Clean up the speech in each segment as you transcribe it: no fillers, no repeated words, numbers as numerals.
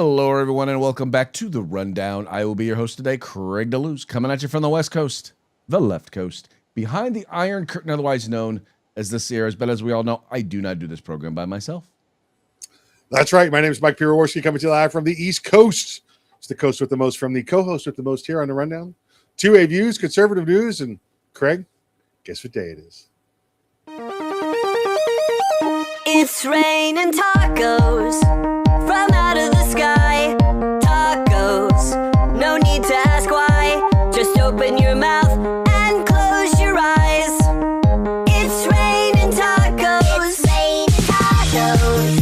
Hello, everyone, and welcome back to The Rundown. I will be your host today, Craig DeLuz, coming at you from the West Coast, the left coast, behind the Iron Curtain, otherwise known as the Sierras. But as we all know, I do not do this program by myself. That's right. My name is Mike Piroworski, coming to you live from the East Coast. It's the coast with the most from the co-host with the most here on The Rundown. 2A views, conservative news, and Craig, guess what day it is? It's rain and tacos from out of the sky. Tacos, no need to ask why. Just open your mouth and close your eyes. It's rain and tacos. It's rain and tacos.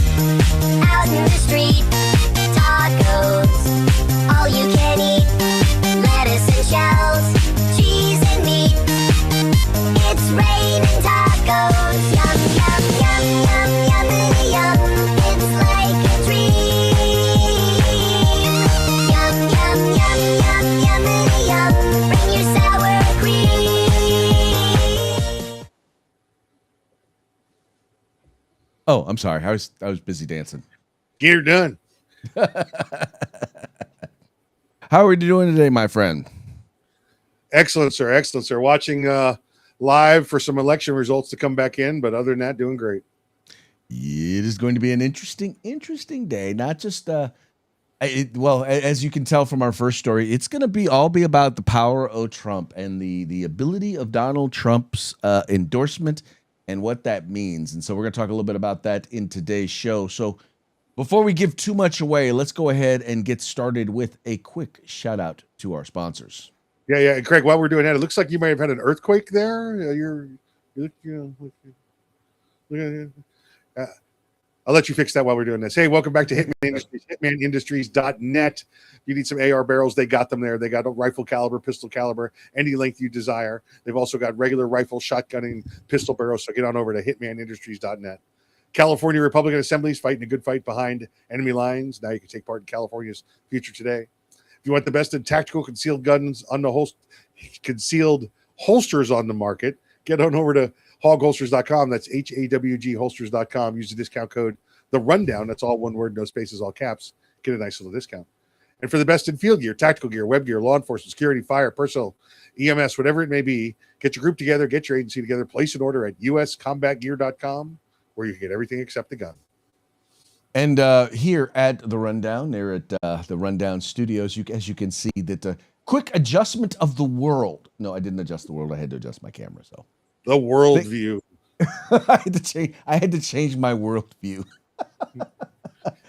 Out in the street, tacos. All you can eat. Lettuce and shells, cheese and meat. It's rain and tacos. Yum, yum, yum, yum. Oh, I'm sorry. I was busy dancing. Get her done. How are we doing today, my friend? Excellent, sir. Excellent, sir. Watching live for some election results to come back in, but other than that, doing great. It is going to be an interesting day. Not just well, as you can tell from our first story, it's going to be all about the power of Trump and the ability of Donald Trump's endorsement and what that means. And so we're going to talk a little bit about that in today's show. So before we give too much away, let's go ahead and get started with a quick shout out to our sponsors. Yeah. And Craig, while we're doing that, it looks like you might have had an earthquake there. I'll let you fix that while we're doing this. Hey, welcome back to Hitman Industries, hitmanindustries.net. If you need some AR barrels, they got them there. They got a rifle caliber, pistol caliber, any length you desire. They've also got regular rifle, shotgunning, pistol barrels. So get on over to hitmanindustries.net. California Republican Assemblies fighting a good fight behind enemy lines. Now you can take part in California's future today. If you want the best in tactical concealed guns on the concealed holsters on the market, get on over to hogholsters.com. That's HAWG holsters.com. Use the discount code The Rundown. That's all one word, no spaces, all caps. Get a nice little discount. And for the best in field gear, tactical gear, web gear, law enforcement, security, fire, personal, EMS, whatever it may be, get your group together, get your agency together, place an order at uscombatgear.com, where you can get everything except the gun. And here at The Rundown, there at the Rundown Studios, as you can see that quick adjustment of the world. No, I didn't adjust the world. I had to adjust my camera. So the world view. I had to change my world view.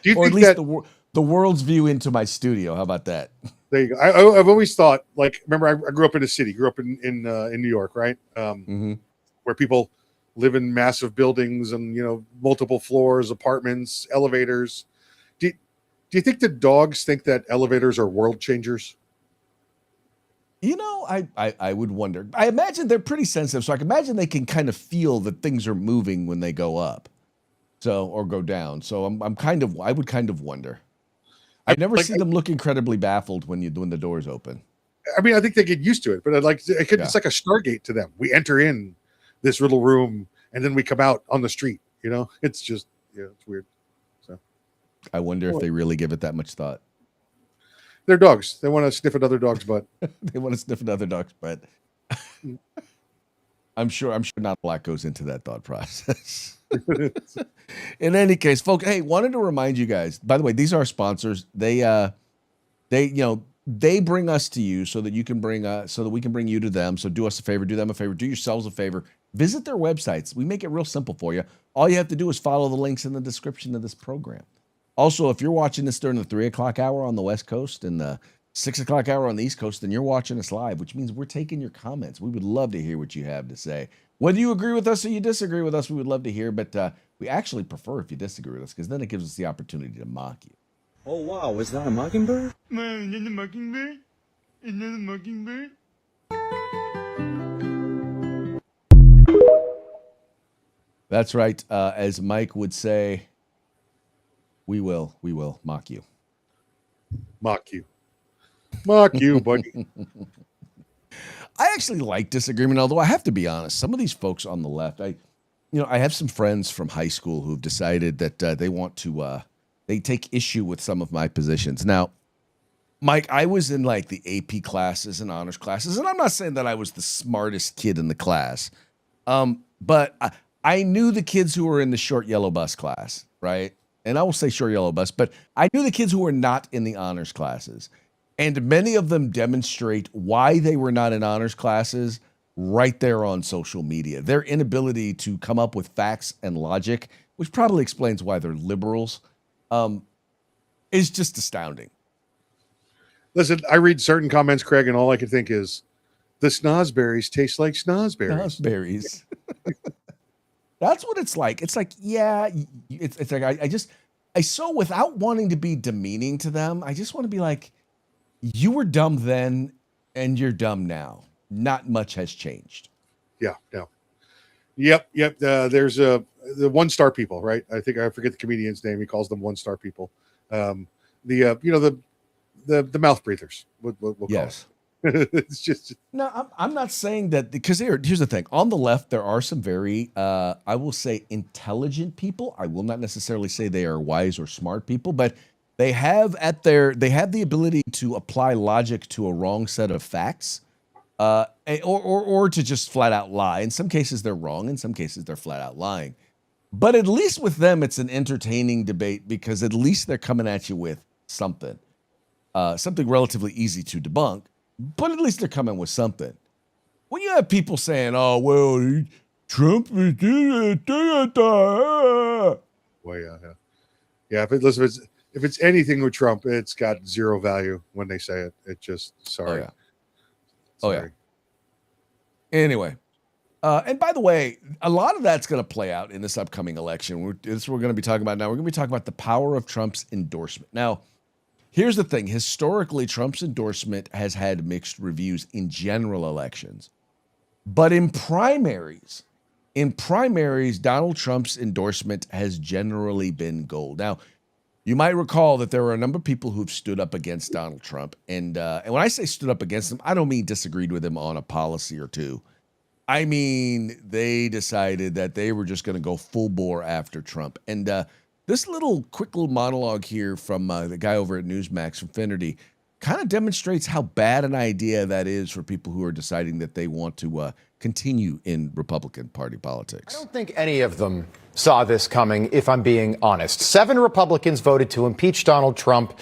Do you or think at least the world's view into my studio. How about that? There you go. I've always thought, like, remember, I grew up in a city, grew up in New York, right? Where people live in massive buildings and, multiple floors, apartments, elevators. Do you think that dogs think that elevators are world changers? I would wonder. I imagine they're pretty sensitive, so I can imagine they can kind of feel that things are moving when they go up, or go down. So I would kind of wonder. I never see them look incredibly baffled when the doors open. I mean, I think they get used to it, but it's like a Stargate to them. We enter in this little room and then we come out on the street. It's just it's weird. So I wonder if they really give it that much thought. They're dogs. They want to sniff another dog's butt. They want to sniff another dog's butt. I'm sure not a lot goes into that thought process. In any case, folks, hey, wanted to remind you guys, by the way, these are our sponsors. They bring us to you so that you can so that we can bring you to them. So do us a favor, do them a favor, do yourselves a favor. Visit their websites. We make it real simple for you. All you have to do is follow the links in the description of this program. Also, if you're watching this during the 3 o'clock hour on the West Coast and the 6 o'clock hour on the East Coast, then you're watching us live, which means we're taking your comments. We would love to hear what you have to say. Whether you agree with us or you disagree with us, we would love to hear, but we actually prefer if you disagree with us because then it gives us the opportunity to mock you. Oh, wow. Is that a mockingbird? Is that a mockingbird? Is that a mockingbird? That's right. As Mike would say, we will mock you. Mock you. Mock you, buddy. I actually like disagreement, although I have to be honest. Some of these folks on the left, I have some friends from high school who've decided that they want to they take issue with some of my positions. Now, Mike, I was in like the AP classes and honors classes, and I'm not saying that I was the smartest kid in the class, but I knew the kids who were in the short yellow bus class, right? And I will say short yellow bus, but I knew the kids who were not in the honors classes. And many of them demonstrate why they were not in honors classes right there on social media. Their inability to come up with facts and logic, which probably explains why they're liberals, is just astounding. Listen, I read certain comments, Craig, and all I can think is the snozberries taste like snozberries. Snozberries. That's what it's like. It's like, yeah, it's like so without wanting to be demeaning to them, I just want to be like, you were dumb then and you're dumb now. Not much has changed. Yeah, no. Yep. There's the 1-star people, right? I think I forget the comedian's name. He calls them 1-star people. The mouth breathers. We'll Yes. call it. It's just No, I'm not saying that, because here's the thing. On the left, there are some very, I will say, intelligent people. I will not necessarily say they are wise or smart people, but they have the ability to apply logic to a wrong set of facts, or to just flat out lie. In some cases, they're wrong. In some cases, they're flat out lying. But at least with them, it's an entertaining debate, because at least they're coming at you with something relatively easy to debunk. But at least they're coming with something. When you have people saying, "Oh, well, Trump is doing it," well, yeah. If it's anything with Trump, it's got zero value when they say it. It just sorry. Oh yeah. Anyway, and by the way, a lot of that's going to play out in this upcoming election. This we're going to be talking about now. We're going to be talking about the power of Trump's endorsement. Now, here's the thing. Historically, Trump's endorsement has had mixed reviews in general elections. But in primaries, Donald Trump's endorsement has generally been gold. Now, you might recall that there were a number of people who've stood up against Donald Trump. And when I say stood up against him, I don't mean disagreed with him on a policy or two. I mean, they decided that they were just going to go full bore after Trump. And this quick little monologue here from the guy over at Newsmax from Finnerty kind of demonstrates how bad an idea that is for people who are deciding that they want to continue in Republican Party politics. I don't think any of them saw this coming, if I'm being honest. 7 Republicans voted to impeach Donald Trump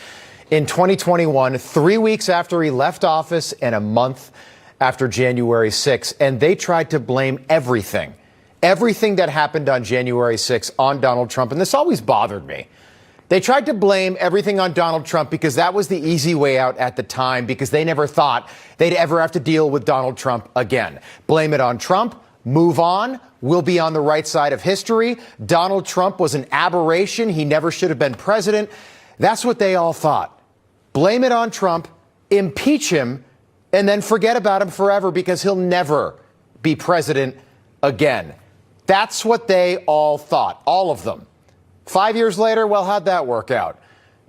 in 2021, 3 weeks after he left office and a month after January 6th, and they tried to blame everything that happened on January 6th on Donald Trump, and this always bothered me. They tried to blame everything on Donald Trump because that was the easy way out at the time, because they never thought they'd ever have to deal with Donald Trump again. Blame it on Trump, move on, we'll be on the right side of history. Donald Trump was an aberration, he never should have been president. That's what they all thought. Blame it on Trump, impeach him, and then forget about him forever because he'll never be president again. That's what they all thought, all of them. 5 years later, well, how'd that work out?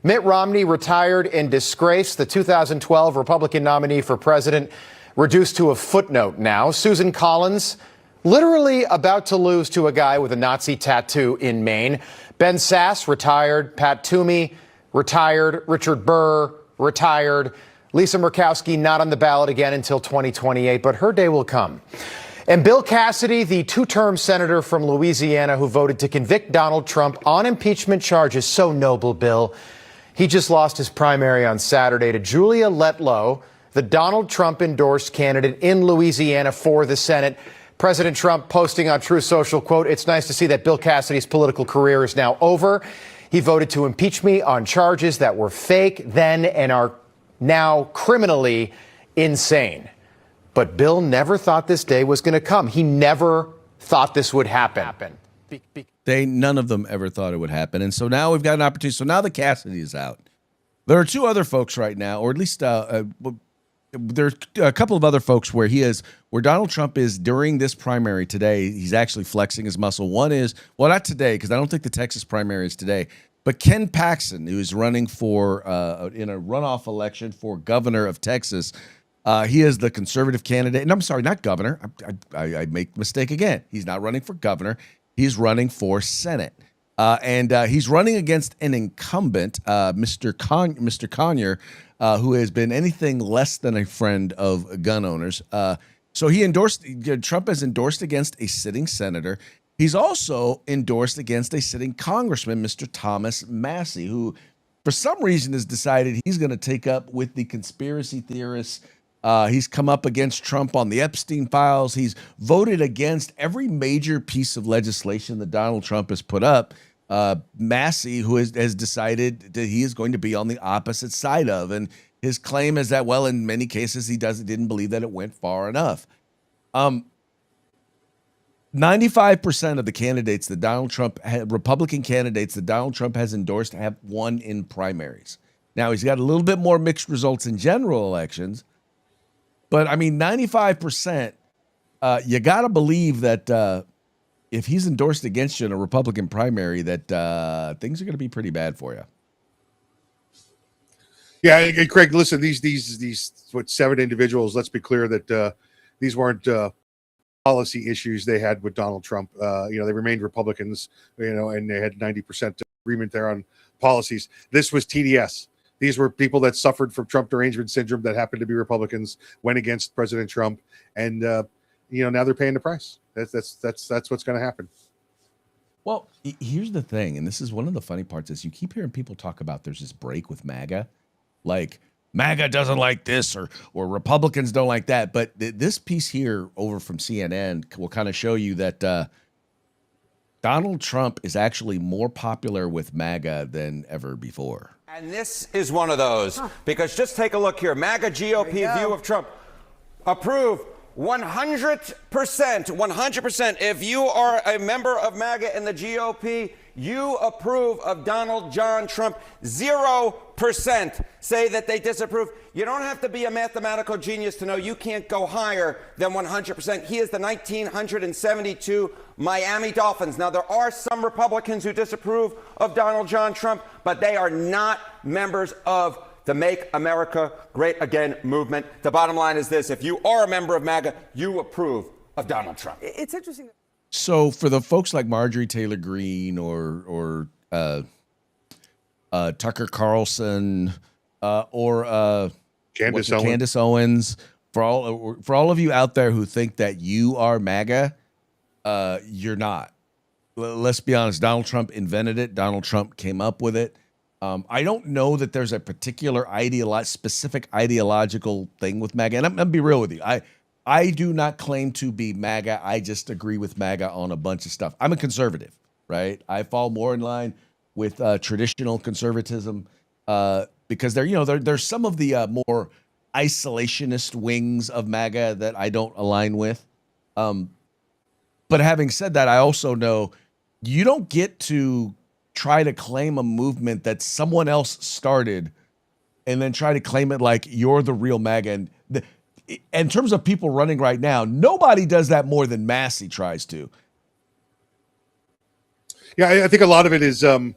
Mitt Romney retired in disgrace, the 2012 Republican nominee for president, reduced to a footnote now. Susan Collins, literally about to lose to a guy with a Nazi tattoo in Maine. Ben Sasse, retired. Pat Toomey, retired. Richard Burr, retired. Lisa Murkowski, not on the ballot again until 2028, but her day will come. And Bill Cassidy, the 2-term senator from Louisiana who voted to convict Donald Trump on impeachment charges. So noble, Bill. He just lost his primary on Saturday to Julia Letlow, the Donald Trump-endorsed candidate in Louisiana for the Senate. President Trump posting on Truth Social, quote, "It's nice to see that Bill Cassidy's political career is now over. He voted to impeach me on charges that were fake then and are now criminally insane." But Bill never thought this day was going to come. He never thought this would happen. None of them ever thought it would happen. And so now we've got an opportunity. So now the Cassidy is out. There are 2 other folks right now, or at least there are a couple of other folks where Donald Trump is during this primary today. He's actually flexing his muscle. One is, well, not today, because I don't think the Texas primary is today, but Ken Paxton, who is running for in a runoff election for governor of Texas. He is the conservative candidate. And I'm sorry, not governor. I make a mistake again. He's not running for governor. He's running for Senate. and he's running against an incumbent, Mr. Conyer, who has been anything less than a friend of gun owners. So Trump has endorsed against a sitting senator. He's also endorsed against a sitting congressman, Mr. Thomas Massie, who for some reason has decided he's going to take up with the conspiracy theorists. He's come up against Trump on the Epstein files. He's voted against every major piece of legislation that Donald Trump has put up. Massie, who has decided that he is going to be on the opposite side of, and his claim is that, well, in many cases, he didn't believe that it went far enough. 95% of the candidates that Republican candidates that Donald Trump has endorsed have won in primaries. Now, he's got a little bit more mixed results in general elections, but I mean, 95%, you got to believe that if he's endorsed against you in a Republican primary, that things are going to be pretty bad for you. Yeah, Craig, listen, these 7 individuals, let's be clear that these weren't policy issues they had with Donald Trump. They remained Republicans, and they had 90% agreement there on policies. This was TDS. These were people that suffered from Trump derangement syndrome that happened to be Republicans, went against President Trump, and now they're paying the price. That's what's going to happen. Well, here's the thing, and this is one of the funny parts, is you keep hearing people talk about there's this break with MAGA, like MAGA doesn't like this or Republicans don't like that. But this piece here over from CNN will kind of show you that Donald Trump is actually more popular with MAGA than ever before. And this is one of those, because just take a look here. MAGA GOP view of Trump. Approve 100%. 100%. If you are a member of MAGA and the GOP, you approve of Donald John Trump. 0% say that they disapprove. You don't have to be a mathematical genius to know you can't go higher than 100%. He is the 1972 Miami Dolphins. Now, there are some Republicans who disapprove of Donald John Trump, but they are not members of the Make America Great Again movement. The bottom line is this: if you are a member of MAGA, you approve of Donald Trump. It's interesting. So for the folks like Marjorie Taylor Greene or Tucker Carlson or Candace Owens, for all of you out there who think that you are MAGA, you're not. Let's be honest. Donald Trump invented it. Donald Trump came up with it. I don't know that there's a particular specific ideological thing with MAGA. And I'm going to be real with you. I do not claim to be MAGA. I just agree with MAGA on a bunch of stuff. I'm a conservative, right? I fall more in line with traditional conservatism because there's some of the more isolationist wings of MAGA that I don't align with. But having said that, I also know you don't get to try to claim a movement that someone else started and then try to claim it like you're the real MAGA. And in terms of people running right now, nobody does that more than Massie tries to. Yeah, I think a lot of it is, a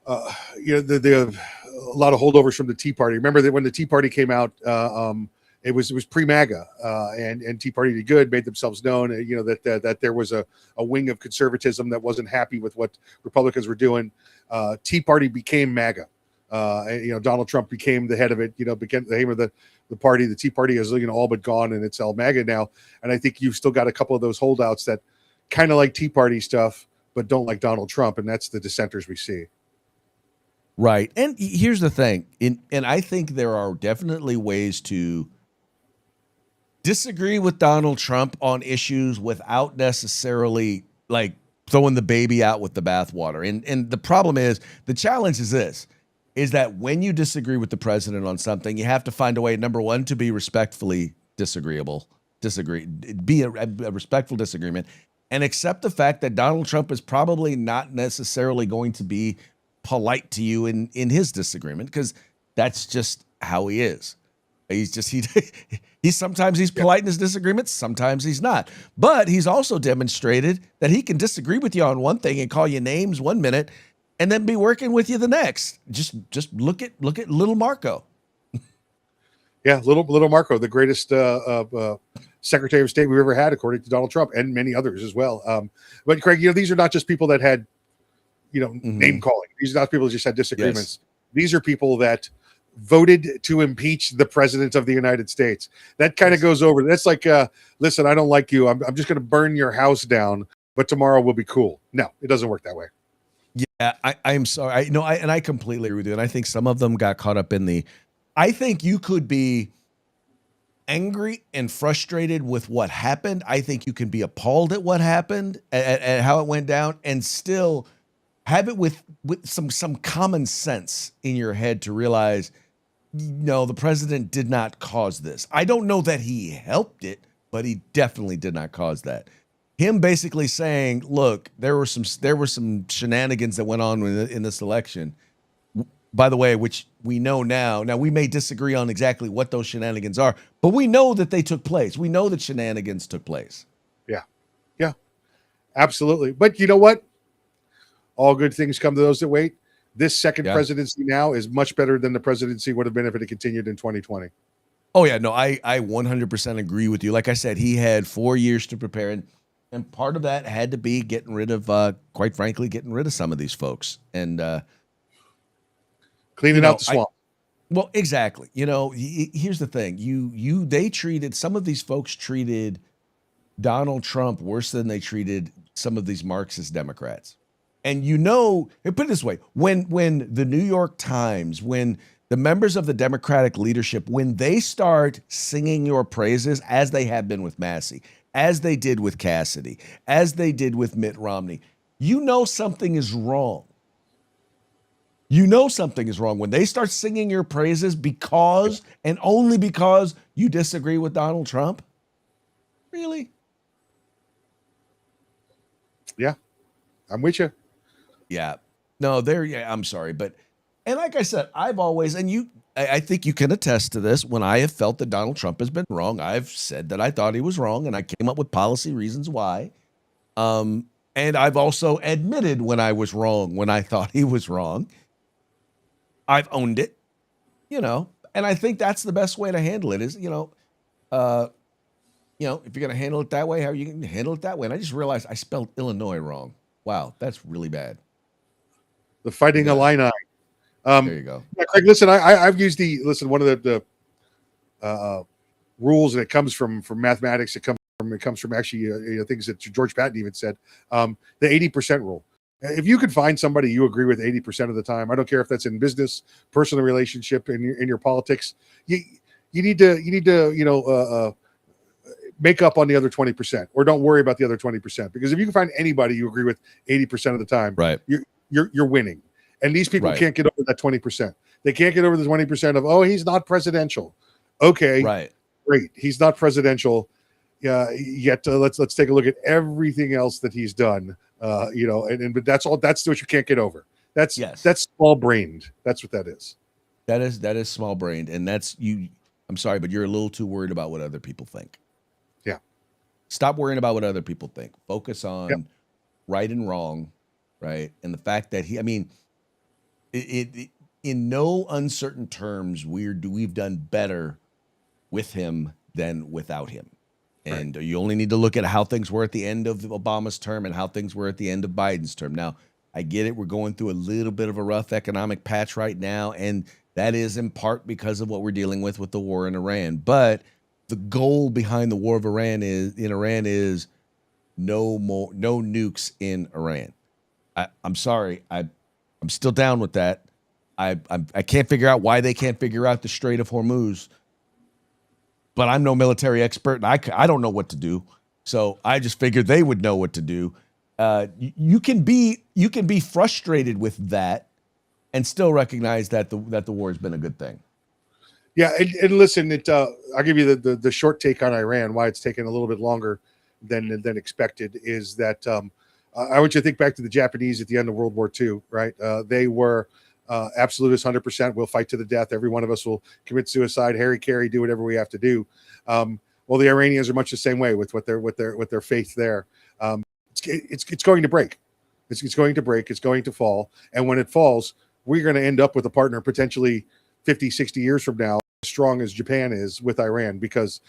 lot of holdovers from the Tea Party. Remember that when the Tea Party came out, it was pre-MAGA, and Tea Party did good, made themselves known. That there was a wing of conservatism that wasn't happy with what Republicans were doing. Tea Party became MAGA. Donald Trump became the head of it. Became the name of the party. The Tea Party is all but gone, and it's all MAGA now. And I think you've still got a couple of those holdouts that kind of like Tea Party stuff, but don't like Donald Trump, and that's the dissenters we see. Right. And here's the thing, and I think there are definitely ways to disagree with Donald Trump on issues without necessarily like throwing the baby out with the bathwater. And the problem is, the challenge is this, is that when you disagree with the president on something, you have to find a way, number one, to be respectfully be a respectful disagreement, and accept the fact that Donald Trump is probably not necessarily going to be polite to you in his disagreement, because that's just how he is. He's sometimes he's polite in his disagreements, sometimes he's not. But he's also demonstrated that he can disagree with you on one thing and call you names one minute and then be working with you the next. Just look at little Marco. Yeah, little Marco, the greatest Secretary of State we've ever had, according to Donald Trump, and many others as well. But Craig, these are not just people that had name calling. These are not people who just had disagreements. Yes. These are people that voted to impeach the president of the United States. That kind of goes over. That's like, listen, I don't like you. I'm just going to burn your house down, but tomorrow will be cool. No, it doesn't work that way. Yeah, I'm sorry. I completely agree with you. And I think some of them got caught up in I think you could be angry and frustrated with what happened. I think you can be appalled at what happened, at how it went down, and still have it with some common sense in your head to realize, no, the president did not cause this. I don't know that he helped it, but he definitely did not cause that. Him basically saying, look, there were some shenanigans that went on in this election, by the way, which we know now. Now, we may disagree on exactly what those shenanigans are, but we know that they took place. We know that shenanigans took place. Yeah, absolutely. But you know what? All good things come to those that wait. This second presidency now is much better than the presidency would have been if it had continued in 2020. Oh, yeah. No, I 100% agree with you. Like I said, he had 4 years to prepare, and part of that had to be getting rid of, quite frankly, some of these folks. And cleaning out the swamp. Well, exactly. Here's the thing. Some of these folks treated Donald Trump worse than they treated some of these Marxist Democrats. And put it this way, when the New York Times, when the members of the Democratic leadership, when they start singing your praises, as they have been with Massey, as they did with Cassidy, as they did with Mitt Romney, something is wrong. Something is wrong when they start singing your praises because and only because you disagree with Donald Trump. Really? Yeah, I'm with you. Yeah. No, I'm sorry. And like I said, I've always, I think you can attest to this, when I have felt that Donald Trump has been wrong, I've said that I thought he was wrong, and I came up with policy reasons why. And I've also admitted when I was wrong, when I thought he was wrong. I've owned it, and I think that's the best way to handle it is, if you're going to handle it that way, how are you going to handle it that way? And I just realized I spelled Illinois wrong. Wow, that's really bad. The Fighting Illini. There you go. Yeah, Craig, listen, I've used one of the rules, and it comes from mathematics. It comes from actually things that George Patton even said, the 80% rule. If you could find somebody you agree with 80% of the time, I don't care if that's in business, personal relationship, in your politics, you need to make up on the other 20%, or don't worry about the other 20%. Because if you can find anybody you agree with 80% of the time, right, you're winning. And these people can't get over that 20%. They can't get over the 20% of, he's not presidential. Okay, right, great, he's not presidential. Yet let's take a look at everything else that he's done. But that's all. That's what you can't get over. That's small brained. That's what that is. That is small brained, and that's you. I'm sorry, but you're a little too worried about what other people think. Yeah. Stop worrying about what other people think. Focus on right and wrong, right? And the fact that it in no uncertain terms, we've done better with him than without him. And you only need to look at how things were at the end of Obama's term and how things were at the end of Biden's term. Now, I get it. We're going through a little bit of a rough economic patch right now, and that is in part because of what we're dealing with the war in Iran. But the goal behind the war of Iran is no nukes in Iran. I'm sorry. I'm still down with that. I can't figure out why they can't figure out the Strait of Hormuz. But I'm no military expert, and I don't know what to do. So I just figured they would know what to do. You can be frustrated with that, and still recognize that the war has been a good thing. Yeah, and listen, I'll give you the short take on Iran. Why it's taken a little bit longer than expected is that I want you to think back to the Japanese at the end of World War II. Right, they were. Absolutist, 100%. We'll fight to the death. Every one of us will commit suicide, Harry Carey, do whatever we have to do. Well, the Iranians are much the same way with their faith there. It's going to break. It's going to break. It's going to fall. And when it falls, we're going to end up with a partner potentially 50, 60 years from now, as strong as Japan is with Iran, because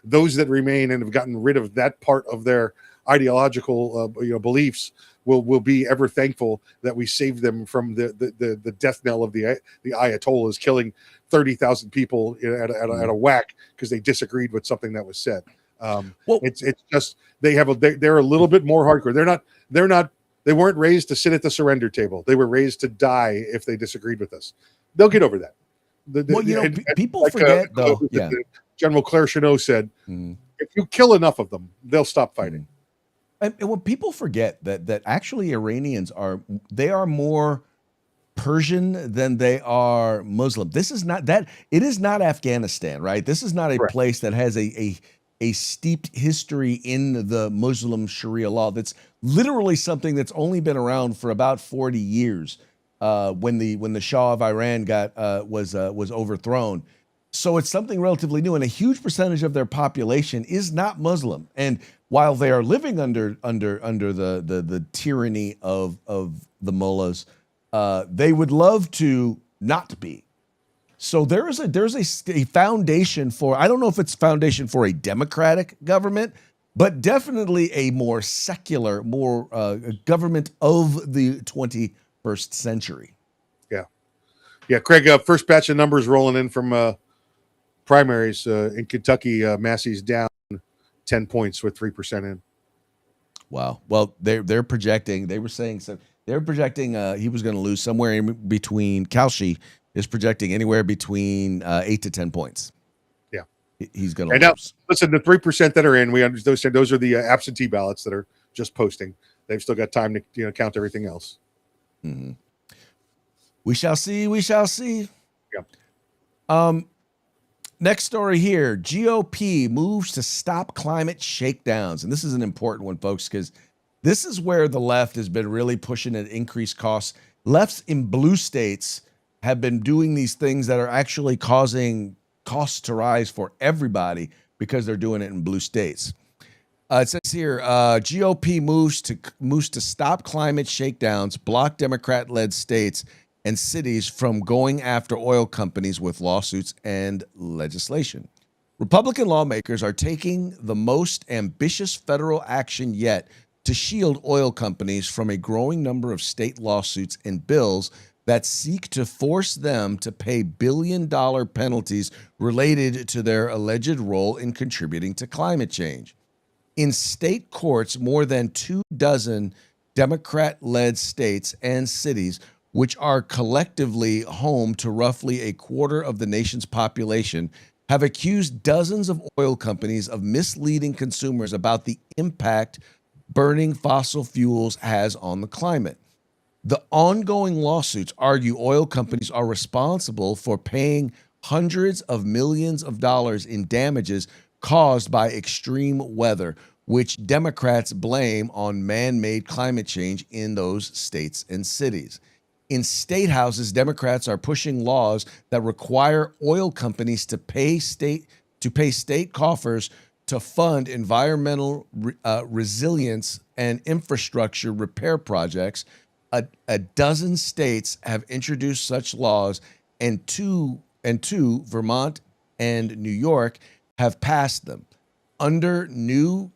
those that remain and have gotten rid of that part of their ideological beliefs will be ever thankful that we saved them from the death knell of the Ayatollahs killing 30,000 people at a whack because they disagreed with something that was said. Well, It's just they're a little bit more hardcore. They weren't raised to sit at the surrender table. They were raised to die if they disagreed with us. They'll get over that. People forget though. Yeah, General Claire Chenot said, if you kill enough of them, they'll stop fighting. And when people forget that actually Iranians are more Persian than they are Muslim. This is not that. It is not Afghanistan, right? This is not a place that has a steeped history in the Muslim Sharia law. That's literally something that's only been around for about 40 years. When the Shah of Iran was overthrown. So it's something relatively new, and a huge percentage of their population is not Muslim. And while they are living under the tyranny of the mullahs, they would love to not be. So there's a foundation for, I don't know if it's foundation for a democratic government, but definitely a more secular, more government of the 21st century. Yeah, Craig, first batch of numbers rolling in from primaries in Kentucky. Massey's down 10 points with 3% in. Wow. Well, they're projecting. They were saying so. They're projecting he was going to lose somewhere in between. Kalshi is projecting anywhere between 8 to 10 points. Yeah, he's going to lose. Now, listen, the 3% that are in, we understand those are the absentee ballots that are just posting. They've still got time to count everything else. Mm-hmm. We shall see. We shall see. Yeah. Next story here. GOP moves to stop climate shakedowns. And this is an important one, folks, because this is where the left has been really pushing at increased costs. Lefts in blue states have been doing these things that are actually causing costs to rise for everybody because they're doing it in blue states. It says here, GOP moves to stop climate shakedowns, block Democrat-led states and cities from going after oil companies with lawsuits and legislation. Republican lawmakers are taking the most ambitious federal action yet to shield oil companies from a growing number of state lawsuits and bills that seek to force them to pay billion-dollar penalties related to their alleged role in contributing to climate change. In state courts, more than 24 Democrat-led states and cities, which are collectively home to roughly a quarter of the nation's population, have accused dozens of oil companies of misleading consumers about the impact burning fossil fuels has on the climate. The ongoing lawsuits argue oil companies are responsible for paying hundreds of millions of dollars in damages caused by extreme weather, which Democrats blame on man-made climate change in those states and cities. In state houses, Democrats are pushing laws that require oil companies to pay state coffers to fund environmental resilience and infrastructure repair projects. A dozen states have introduced such laws, and two, Vermont and New York, have passed them. Under New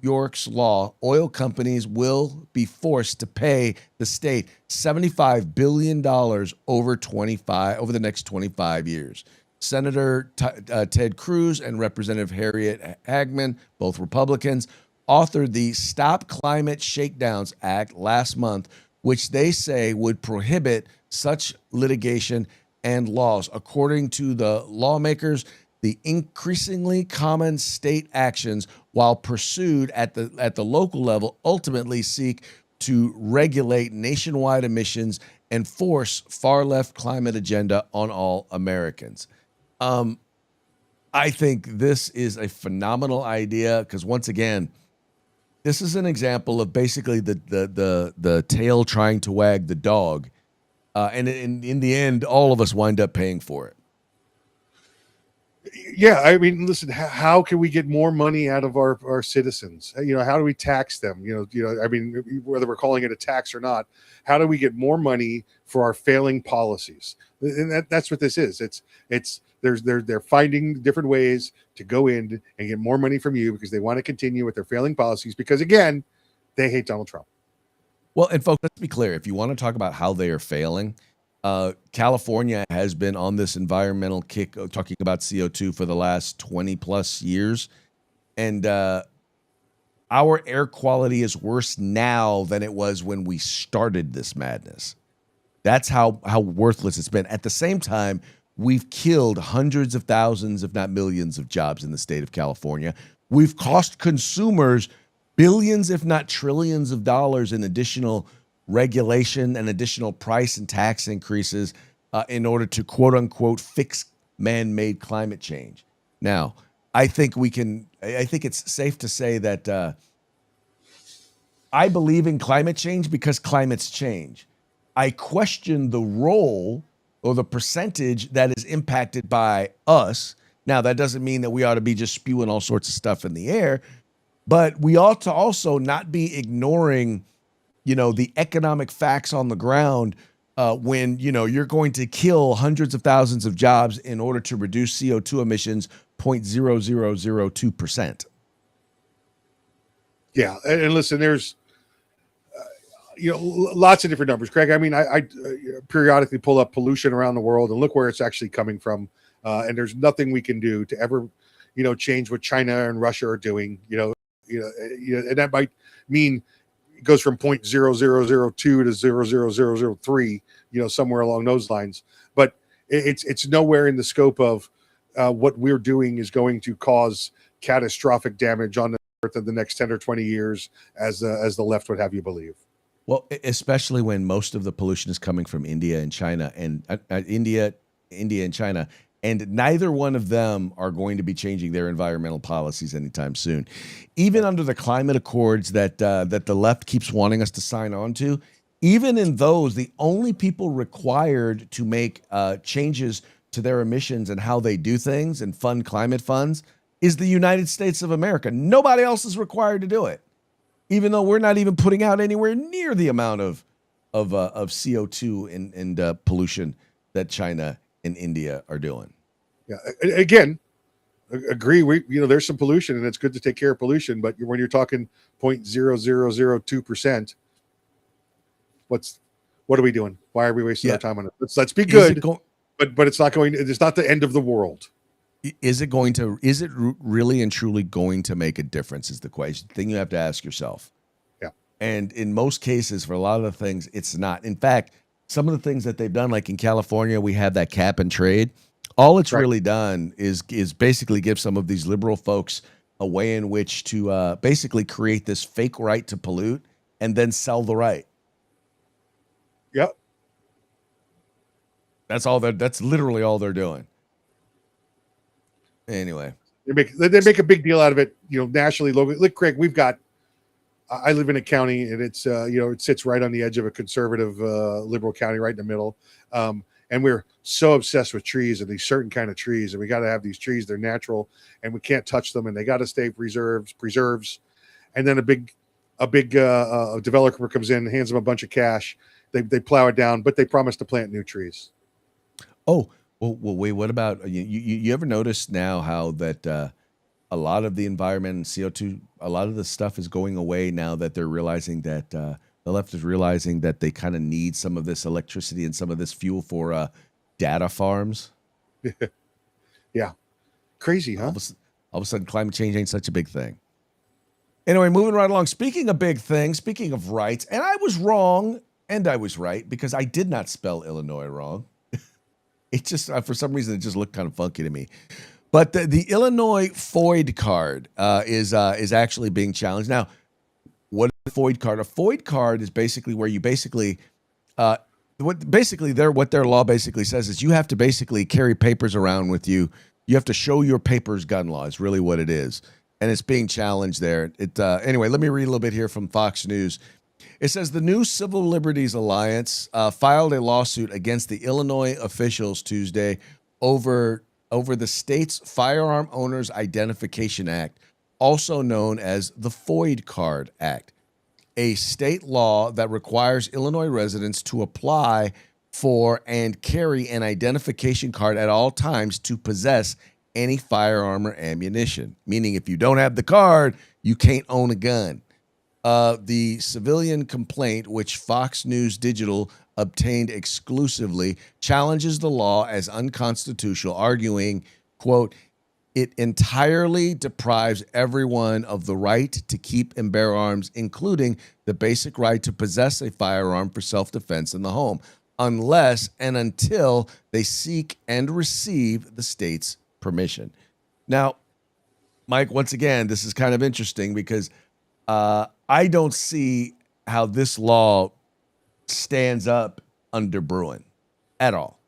York's law, oil companies will be forced to pay the state $75 billion over the next 25 years. Senator Ted Cruz and Representative Harriet Hagman, both Republicans, authored the Stop Climate Shakedowns Act last month, which they say would prohibit such litigation and laws. According to the lawmakers, the increasingly common state actions, while pursued at the local level, ultimately seek to regulate nationwide emissions and force far-left climate agenda on all Americans. I think this is a phenomenal idea because, once again, this is an example of basically the tail trying to wag the dog, and in the end, all of us wind up paying for it. Yeah, I mean, listen, how can we get more money out of our citizens? How do we tax them? I mean, whether we're calling it a tax or not, how do we get more money for our failing policies? And that's what this is. They're finding different ways to go in and get more money from you because they want to continue with their failing policies because, again, they hate Donald Trump. Well, and folks, let's be clear. If you want to talk about how they are failing, California has been on this environmental kick, talking about CO2 for the last 20 plus years. And our air quality is worse now than it was when we started this madness. That's how worthless it's been. At the same time, we've killed hundreds of thousands, if not millions, of jobs in the state of California. We've cost consumers billions, if not trillions of dollars in additional regulation and additional price and tax increases in order to, quote unquote, fix man-made climate change. Now, I think it's safe to say that I believe in climate change because climates change. I question the role or the percentage that is impacted by us. Now, that doesn't mean that we ought to be just spewing all sorts of stuff in the air, but we ought to also not be ignoring, the economic facts on the ground when, you're going to kill hundreds of thousands of jobs in order to reduce CO2 emissions 0.0002%. Yeah. And listen, there's, lots of different numbers, Craig. I mean, I periodically pull up pollution around the world and look where it's actually coming from. And there's nothing we can do to ever, change what China and Russia are doing, and that might mean it goes from 0.0002 to 0.0003, somewhere along those lines. But it's nowhere in the scope of what we're doing is going to cause catastrophic damage on the earth in the next 10 or 20 years, as the left would have you believe. Well, especially when most of the pollution is coming from India and China, and India and China, and neither one of them are going to be changing their environmental policies anytime soon. Even under the climate accords that the left keeps wanting us to sign on to, even in those, the only people required to make changes to their emissions and how they do things and fund climate funds is the United States of America. Nobody else is required to do it, even though we're not even putting out anywhere near the amount of CO2 and pollution that China and India are doing. Yeah. Again, agree. There's some pollution, and it's good to take care of pollution. But when you're talking 0.0002%, what are we doing? Why are we wasting our time on it? Let's be good. But it's not going. It's not the end of the world. Is it really and truly going to make a difference? Is the question thing you have to ask yourself. Yeah. And in most cases, for a lot of the things, it's not. In fact, some of the things that they've done, like in California, we have that cap and trade. All it's really done is basically give some of these liberal folks a way in which to basically create this fake right to pollute and then sell the right. Yep. That's literally all they're doing. Anyway, they make a big deal out of it, nationally, locally. Look, Craig, I live in a county, and it's it sits right on the edge of a conservative liberal county, right in the middle. And we're so obsessed with trees and these certain kind of trees, and we got to have these trees. They're natural, and we can't touch them, and they got to stay preserves. And then a big developer comes in, hands them a bunch of cash. They plow it down, but they promise to plant new trees. Oh, well, wait. What about you? Ever notice now how that a lot of the environment and CO2, a lot of the stuff is going away now that they're realizing that the left is realizing that they kind of need some of this electricity and some of this fuel for data farms. Yeah, crazy, huh? All of a sudden, climate change ain't such a big thing. Anyway, moving right along. Speaking of big things, speaking of rights, and I was wrong and I was right because I did not spell Illinois wrong. It just, for some reason, it just looked kind of funky to me. But the Illinois FOID card is actually being challenged. Now, what is a FOID card? A FOID card is basically where you what their law basically says is you have to basically carry papers around with you. You have to show your papers gun law is really what it is. And it's being challenged there. Anyway, let me read a little bit here from Fox News. It says the new Civil Liberties Alliance filed a lawsuit against the Illinois officials Tuesday over over the state's Firearm Owners Identification Act, also known as the FOID Card Act, a state law that requires Illinois residents to apply for and carry an identification card at all times to possess any firearm or ammunition. Meaning, if you don't have the card, you can't own a gun. The civilian complaint, which Fox News Digital obtained exclusively, challenges the law as unconstitutional, arguing, quote, it entirely deprives everyone of the right to keep and bear arms, including the basic right to possess a firearm for self-defense in the home, unless and until they seek and receive the state's permission. Now, Mike, once again, this is kind of interesting because I don't see how this law stands up under Bruin at all.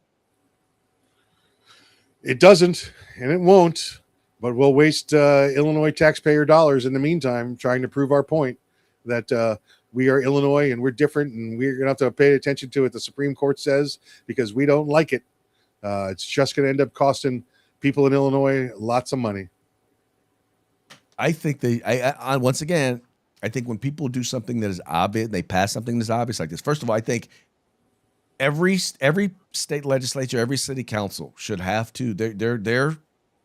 It doesn't, and it won't, but we'll waste Illinois taxpayer dollars in the meantime trying to prove our point that we are Illinois and we're different and we're going to have to pay attention to what the Supreme Court says because we don't like it. It's just going to end up costing people in Illinois lots of money. I think once again, I think when people do something that is obvious, they pass something that's obvious like this. First of all, I think every state legislature, every city council should have to, they're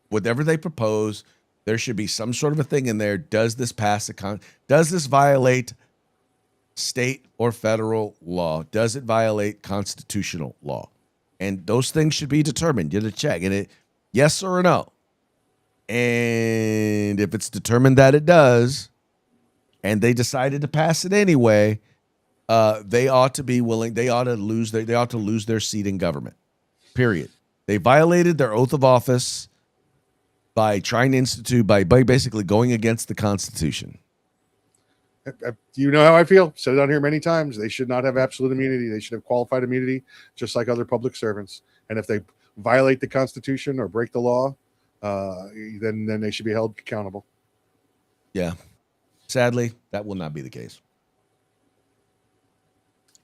whatever they propose, there should be some sort of a thing in there. Does this does this violate state or federal law? Does it violate constitutional law? And those things should be determined. Get a check. And yes or no. And if it's determined that it does, and they decided to pass it anyway, they ought to be willing. They ought to lose their seat in government. Period. They violated their oath of office by trying to institute by basically going against the Constitution. You know how I feel. Said it on here many times. They should not have absolute immunity. They should have qualified immunity, just like other public servants. And if they violate the Constitution or break the law, then they should be held accountable. Yeah. Sadly, that will not be the case.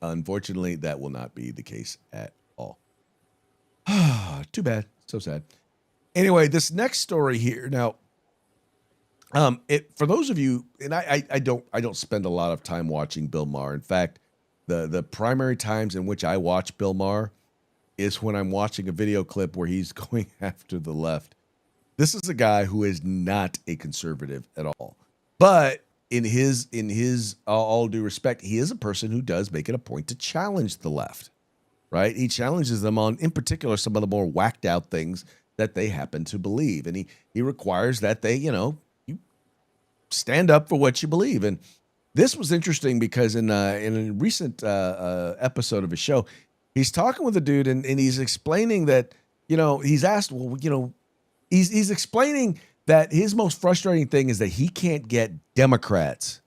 Unfortunately, that will not be the case at all. Too bad. So sad. Anyway, this next story here. Now, for those of you, and I don't spend a lot of time watching Bill Maher. In fact, the primary times in which I watch Bill Maher is when I'm watching a video clip where he's going after the left. This is a guy who is not a conservative at all. But in his all due respect, he is a person who does make it a point to challenge the left, right? He challenges them on, in particular, some of the more whacked out things that they happen to believe. And he requires that they, you stand up for what you believe. And this was interesting because in a recent episode of his show, he's talking with a dude and he's explaining that, he's asked, he's explaining that his most frustrating thing is that he can't get Democrats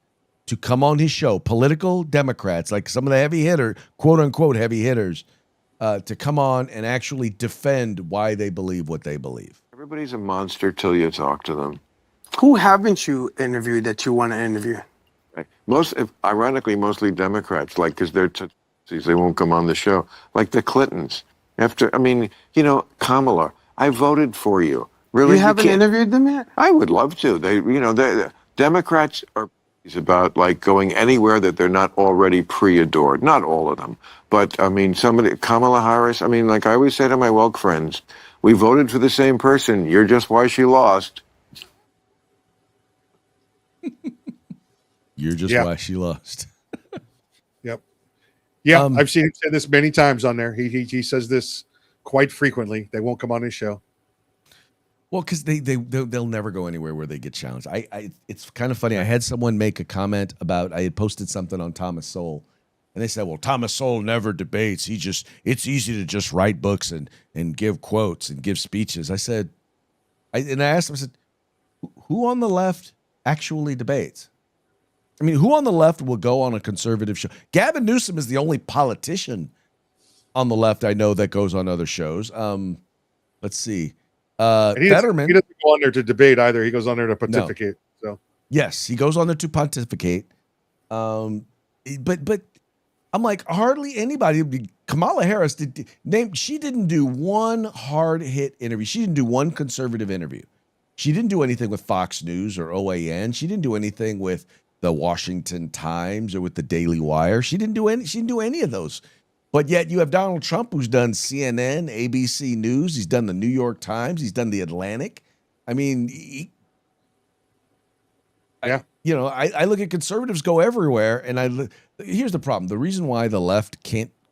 to come on his show, political Democrats, like some of the heavy hitter, quote unquote heavy hitters, to come on and actually defend why they believe what they believe. Everybody's a monster till you talk to them. Who haven't you interviewed that you want to interview? Right? Ironically, mostly Democrats, because they're they won't come on the show. Like the Clintons. Kamala, I voted for you. Really? You haven't interviewed them yet? I would love to. Democrats are about going anywhere that they're not already pre-adored. Not all of them, but Kamala Harris. Like I always say to my woke friends, we voted for the same person. You're just why she lost. You're just why she lost. Yep. Yeah, I've seen him say this many times on there. He says this quite frequently. They won't come on his show. Well, because they'll never go anywhere where they get challenged. It's kind of funny. I had someone make a comment about, I had posted something on Thomas Sowell, and they said, well, Thomas Sowell never debates. It's easy to just write books and give quotes and give speeches. I asked him, I said, who on the left actually debates? Who on the left will go on a conservative show? Gavin Newsom is the only politician on the left I know that goes on other shows. Let's see. Fetterman. He doesn't go on there to debate either. He goes on there to pontificate. No. So yes, he goes on there to pontificate. But I'm like, hardly anybody. Kamala Harris she didn't do one hard hit interview. She didn't do one conservative interview. She didn't do anything with Fox News or OAN. She didn't do anything with the Washington Times or with the Daily Wire. She didn't do any of those. But yet you have Donald Trump, who's done CNN, ABC News. He's done the New York Times. He's done the Atlantic. I mean, I look at conservatives go everywhere, and here's the problem. The reason why the left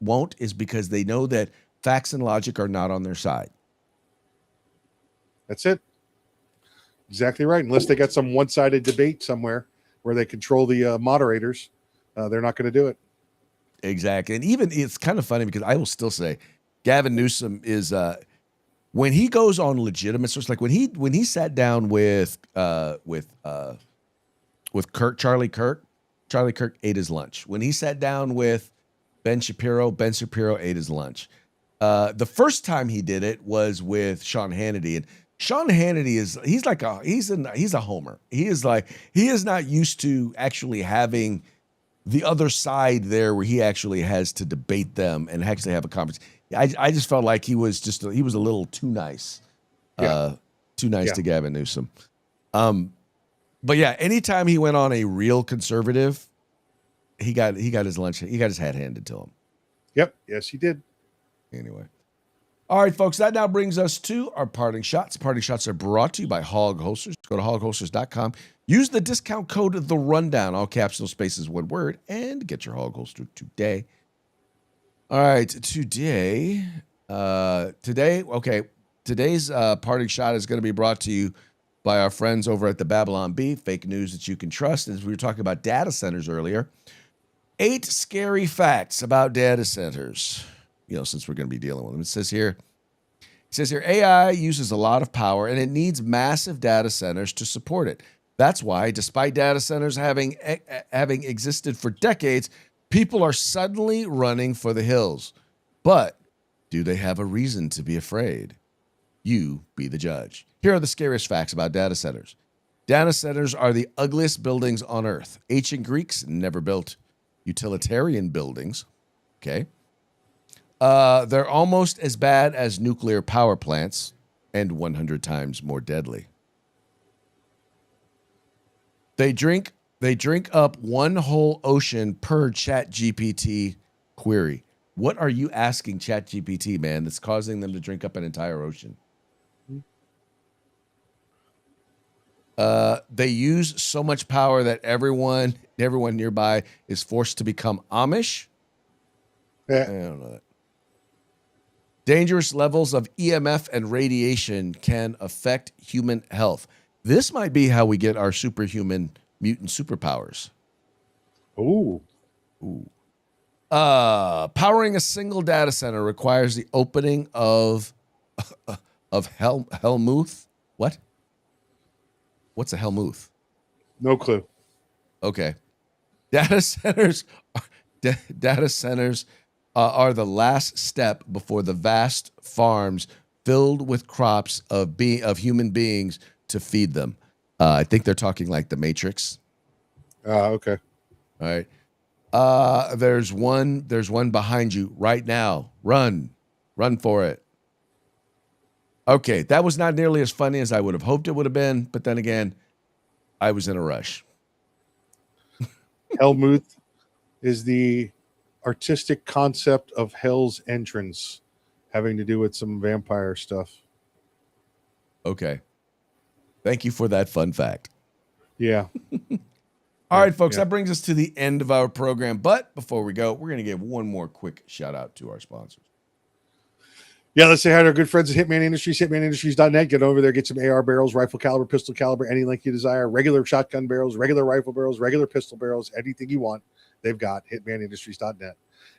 won't is because they know that facts and logic are not on their side. That's it. Exactly right. Unless they got some one-sided debate somewhere where they control the moderators, they're not going to do it. Exactly. And even it's kind of funny because I will still say Gavin Newsom is when he goes on legitimate source, like when he sat down with Charlie Kirk ate his lunch. When he sat down with Ben Shapiro ate his lunch. The first time he did it was with Sean Hannity, and Sean Hannity he's a homer. He is not used to actually having the other side there where he actually has to debate them and actually have a conference. I just felt like he was a little too nice, to Gavin Newsom. But yeah, anytime he went on a real conservative, he got his lunch. He got his hat handed to him. Yep. Yes, he did. Anyway. All right, folks, that now brings us to our parting shots. Parting shots are brought to you by Hog Holsters. Go to hogholsters.com. Use the discount code The Rundown, all caps, no spaces, one word, and get your hog holster today. All right, today's parting shot is going to be brought to you by our friends over at the Babylon Bee, fake news that you can trust. As we were talking about data centers earlier, 8 scary facts about data centers. Since we're going to be dealing with them, it says here, AI uses a lot of power and it needs massive data centers to support it. That's why, despite data centers having existed for decades, people are suddenly running for the hills. But do they have a reason to be afraid? You be the judge. Here are the scariest facts about data centers. Data centers are the ugliest buildings on Earth. Ancient Greeks never built utilitarian buildings. Okay. They're almost as bad as nuclear power plants and 100 times more deadly. They drink up one whole ocean per ChatGPT query. What are you asking ChatGPT, man, that's causing them to drink up an entire ocean? They use so much power that everyone nearby is forced to become Amish. Yeah. I don't know that. Dangerous levels of EMF and radiation can affect human health. This might be how we get our superhuman mutant superpowers. Ooh. Powering a single data center requires the opening of Helmuth. What? What's a Helmuth? No clue. Okay. Data centers are the last step before the vast farms filled with crops of human beings to feed them. I think they're talking like the Matrix. Okay. All right. There's one behind you right now. Run for it. Okay, that was not nearly as funny as I would have hoped it would have been, but then again, I was in a rush. Helmuth is the artistic concept of Hell's Entrance, having to do with some vampire stuff. Okay. Thank you for that fun fact. Yeah. All right, folks, that brings us to the end of our program. But before we go, we're going to give one more quick shout out to our sponsors. Yeah, let's say hi to our good friends at Hitman Industries, hitmanindustries.net. Get over there, get some AR barrels, rifle caliber, pistol caliber, any length you desire, regular shotgun barrels, regular rifle barrels, regular pistol barrels, anything you want. They've got hitmanindustries.net.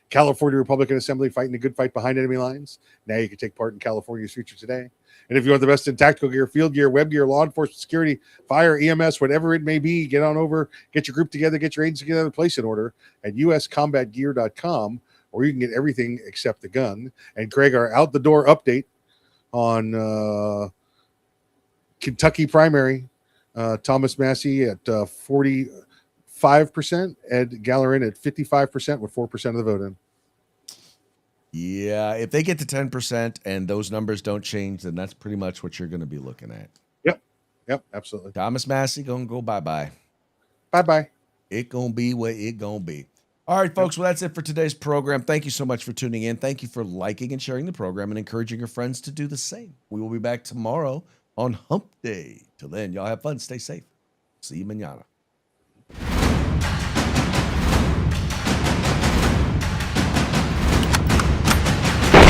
California Republican Assembly, fighting the good fight behind enemy lines. Now you can take part in California's future today. And if you want the best in tactical gear, field gear, web gear, law enforcement, security, fire, EMS, whatever it may be, get on over, get your group together, get your agency together, place an order at uscombatgear.com, or you can get everything except the gun. And Craig, our out the door update on Kentucky primary, Thomas Massey at 5%. Ed Gallerin at 55% with 4% of the vote in. Yeah, if they get to 10% and those numbers don't change, then that's pretty much what you're going to be looking at. Yep, absolutely. Thomas Massey going to go bye-bye. Bye-bye. It going to be what it going to be. All right, folks. Well, that's it for today's program. Thank you so much for tuning in. Thank you for liking and sharing the program and encouraging your friends to do the same. We will be back tomorrow on Hump Day. Till then, y'all have fun. Stay safe. See you mañana.